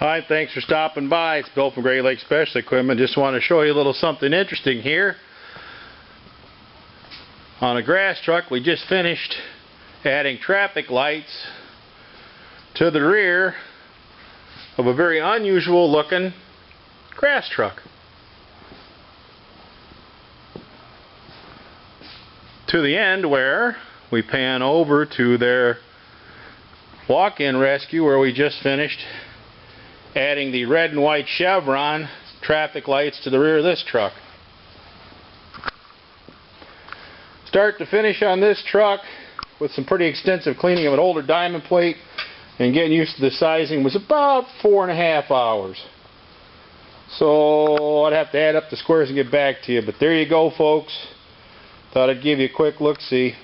Hi, thanks for stopping by. It's Bill from Great Lakes Special Equipment. Just want to show you a little something interesting here. On a grass truck, we just finished adding traffic lights to the rear of a very unusual looking grass truck. To the end where we pan over to their walk-in rescue where we just finished adding the red and white chevron traffic lights to the rear of this truck. Start to finish on this truck with some pretty extensive cleaning of an older diamond plate and getting used to the sizing was about 4.5 hours. So I'd have to add up the squares and get back to you, but there you go, folks. Thought I'd give you a quick look-see.